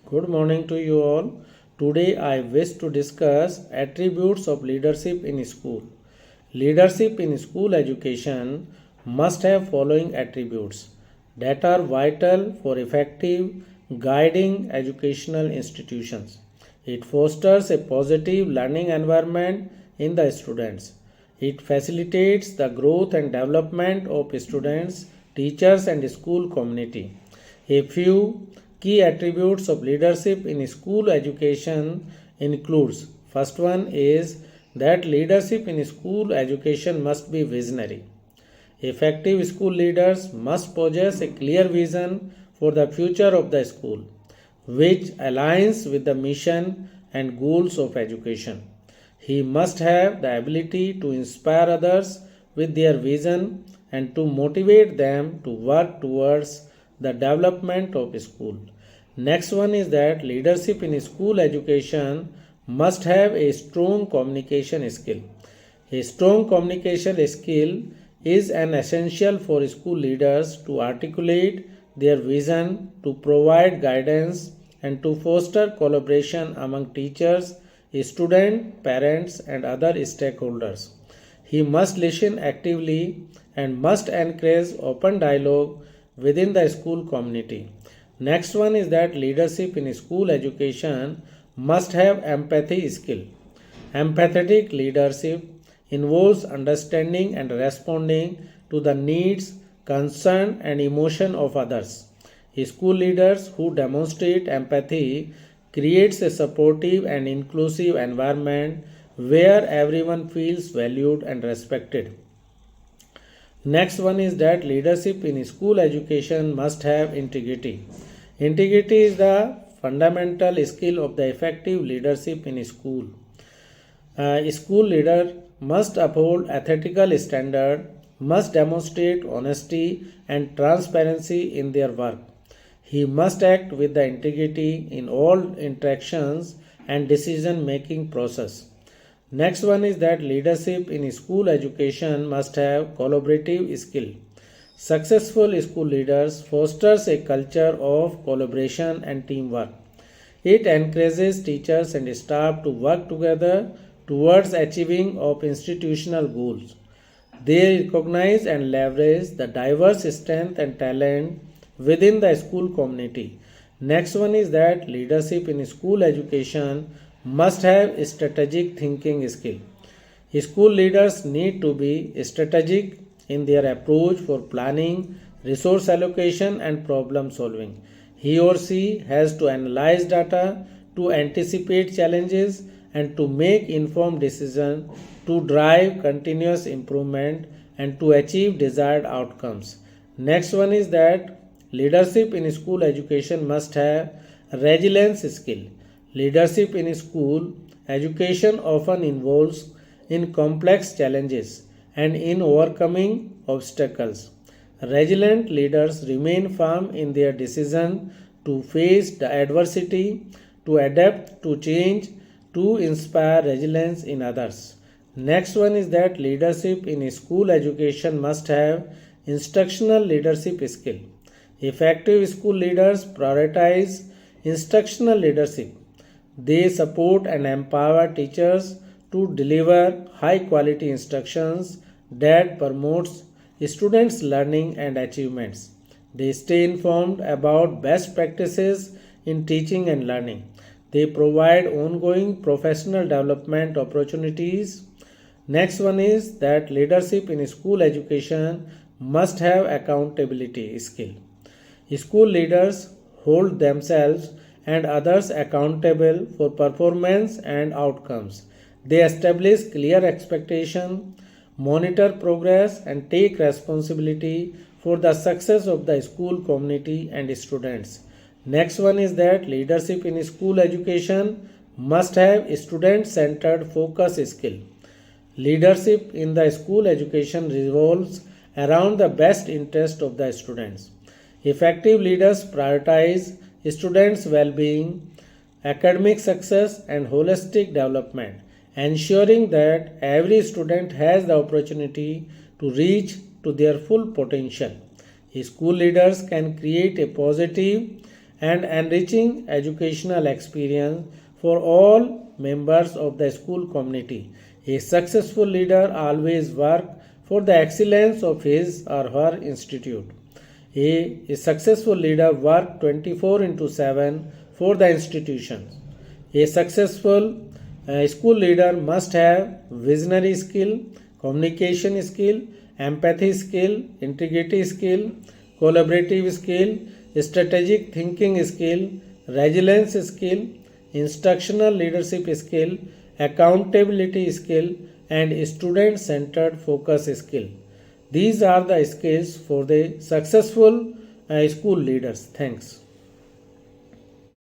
Good morning to you all. Today I wish to discuss attributes of leadership in school. Leadership in school education must have following attributes that are vital for effective guiding educational institutions. It fosters a positive learning environment in the students. It facilitates the growth and development of students, teachers and school community. A few key attributes of leadership in school education includes first one is that leadership in school education must be visionary. Effective school leaders must possess a clear vision for the future of the school, which aligns with the mission and goals of education. He must have the ability to inspire others with their vision and to motivate them to work towards the development of school. Next one is that leadership in school education must have a strong communication skill. A strong communication skill is an essential for school leaders to articulate their vision, to provide guidance, and to foster collaboration among teachers, students, parents, and other stakeholders. He must listen actively and must encourage open dialogue within the school community. Next one is that leadership in school education must have empathy skill. Empathetic leadership involves understanding and responding to the needs, concern, and emotion of others. School leaders who demonstrate empathy creates a supportive and inclusive environment where everyone feels valued and respected. Next one is that leadership in school education must have integrity. Integrity is the fundamental skill of the effective leadership in school. A school leader must uphold ethical standard, must demonstrate honesty and transparency in their work. He must act with the integrity in all interactions and decision making process. Next one is that leadership in school education must have collaborative skill. Successful school leaders fosters a culture of collaboration and teamwork. It encourages teachers and staff to work together towards achieving of institutional goals. They recognize and leverage the diverse strength and talent within the school community. Next one is that leadership in school education must have strategic thinking skill. School leaders need to be strategic in their approach for planning, resource allocation, and problem solving. He or she has to analyze data, to anticipate challenges, and to make informed decisions to drive continuous improvement and to achieve desired outcomes. Next one is that leadership in school education must have resilience skill. Leadership in school education often involves in complex challenges and in overcoming obstacles. Resilient leaders remain firm in their decision to face the adversity, to adapt to change, to inspire resilience in others. Next one is that leadership in school education must have instructional leadership skill. Effective school leaders prioritize instructional leadership. They support and empower teachers to deliver high quality instructions that promotes students' learning and achievements. They stay informed about best practices in teaching and learning. They provide ongoing professional development opportunities. Next one is that leadership in school education must have accountability skill. School leaders hold themselves and others accountable for performance and outcomes. They establish clear expectation, monitor progress, and take responsibility for the success of the school community and students. Next one is that leadership in school education must have student centered focus skill. Leadership in the school education revolves around the best interest of the students. Effective leaders prioritize students' well being, academic success, and holistic development, ensuring that every student has the opportunity to reach to their full potential. School leaders can create a positive and enriching educational experience for all members of the school community. A successful leader always works for the excellence of his or her institute. A successful leader works 24 into 7 for the institution. A successful school leader must have visionary skill, communication skill, empathy skill, integrity skill, collaborative skill, strategic thinking skill, resilience skill, instructional leadership skill, accountability skill, and student centered focus skill. These are the skills for the successful school leaders. Thanks.